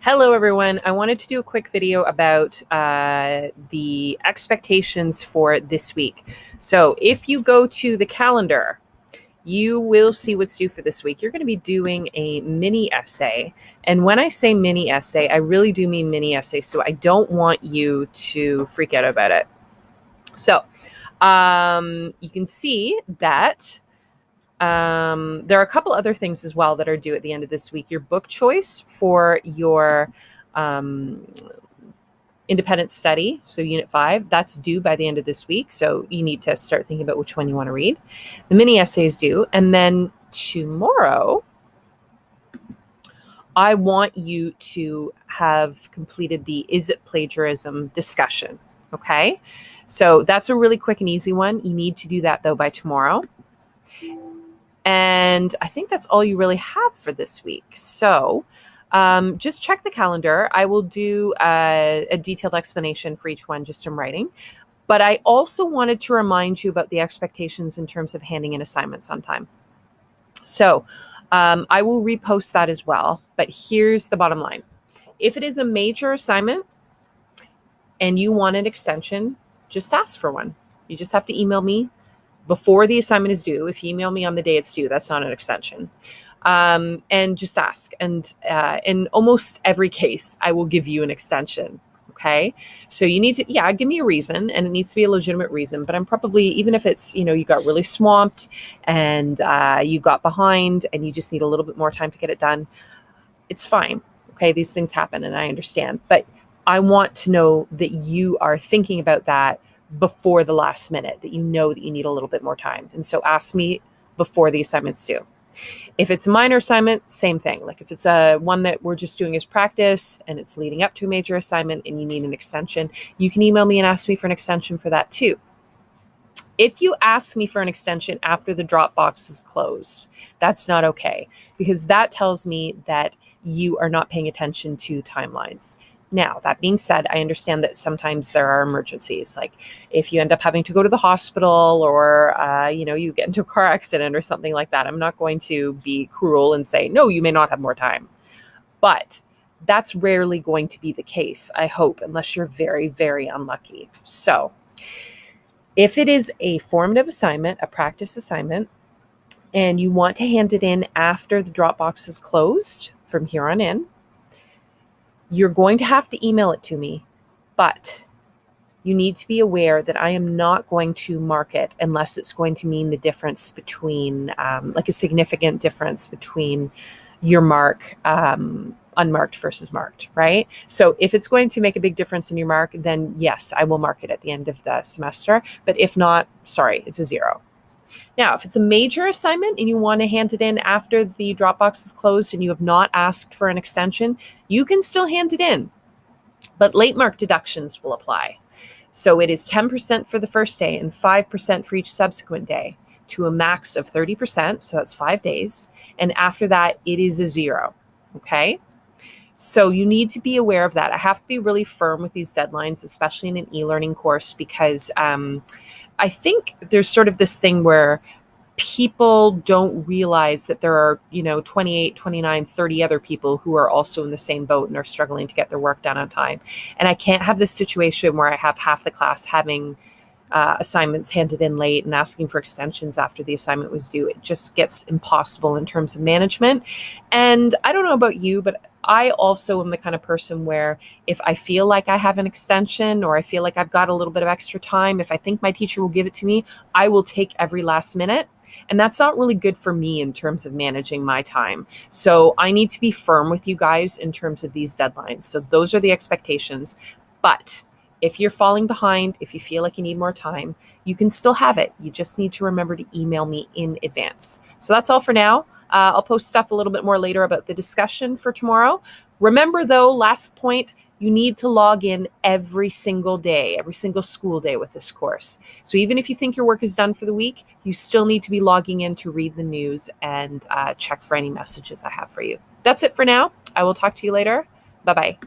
Hello, everyone. I wanted to do a quick video about the expectations for this week. So if you go to the calendar, you will see what's due for this week. You're going to be doing a mini essay. And when I say mini essay, I really do mean mini essay. So I don't want you to freak out about it. So you can see that there are a couple other things as well that are due at the end of this week. Your book choice for your um, independent study, so Unit 5, that's due by the end of this week. So you need to start thinking about which one you want to read. The mini essay is due. And then tomorrow, I want you to have completed the Is It Plagiarism discussion. Okay? So that's a really quick and easy one. You need to do that, though, by tomorrow. And I think that's all you really have for this week. So just check the calendar. I will do a detailed explanation for each one just in writing. But I also wanted to remind you about the expectations in terms of handing in assignments on time. So I will repost that as well. But here's the bottom line. If it is a major assignment and you want an extension, just ask for one. You just have to email me before the assignment is due. If you email me on the day it's due, that's not an extension. And just ask. And in almost every case, I will give you an extension. Okay. So you need to, give me a reason, and it needs to be a legitimate reason. But I'm probably, even if it's, you got really swamped and you got behind and you just need a little bit more time to get it done, it's fine. Okay. These things happen and I understand. But I want to know that you are thinking about that before the last minute, that you know that you need a little bit more time. And so ask me before the assignment's due. If it's a minor assignment, same thing. Like if it's one that we're just doing as practice and it's leading up to a major assignment and you need an extension, you can email me and ask me for an extension for that too. If you ask me for an extension after the Dropbox is closed, that's not okay, because that tells me that you are not paying attention to timelines. Now, that being said, I understand that sometimes there are emergencies, like if you end up having to go to the hospital or, you get into a car accident or something like that. I'm not going to be cruel and say, no, you may not have more time. But that's rarely going to be the case, I hope, unless you're very, very unlucky. So if it is a formative assignment, a practice assignment, and you want to hand it in after the Dropbox is closed from here on in, you're going to have to email it to me, but you need to be aware that I am not going to mark it unless it's going to mean the difference between, like a significant difference between your mark, unmarked versus marked, right? So if it's going to make a big difference in your mark, then yes, I will mark it at the end of the semester. But if not, sorry, it's a 0. Now, if it's a major assignment and you want to hand it in after the Dropbox is closed and you have not asked for an extension, you can still hand it in, but late mark deductions will apply. So it is 10% for the first day and 5% for each subsequent day, to a max of 30%. So that's 5 days. And after that, it is a 0. Okay. So you need to be aware of that. I have to be really firm with these deadlines, especially in an e-learning course, because I think there's sort of this thing where people don't realize that there are, 28, 29, 30 other people who are also in the same boat and are struggling to get their work done on time. And I can't have this situation where I have half the class having assignments handed in late and asking for extensions after the assignment was due. It just gets impossible in terms of management. And I don't know about you, but I also am the kind of person where if I feel like I have an extension or I feel like I've got a little bit of extra time, if I think my teacher will give it to me, I will take every last minute. And that's not really good for me in terms of managing my time. So I need to be firm with you guys in terms of these deadlines. So those are the expectations. But if you're falling behind, if you feel like you need more time, you can still have it. You just need to remember to email me in advance. So that's all for now. I'll post stuff a little bit more later about the discussion for tomorrow. Remember, though, last point, you need to log in every single day, every single school day with this course. So even if you think your work is done for the week, you still need to be logging in to read the news and check for any messages I have for you. That's it for now. I will talk to you later. Bye-bye.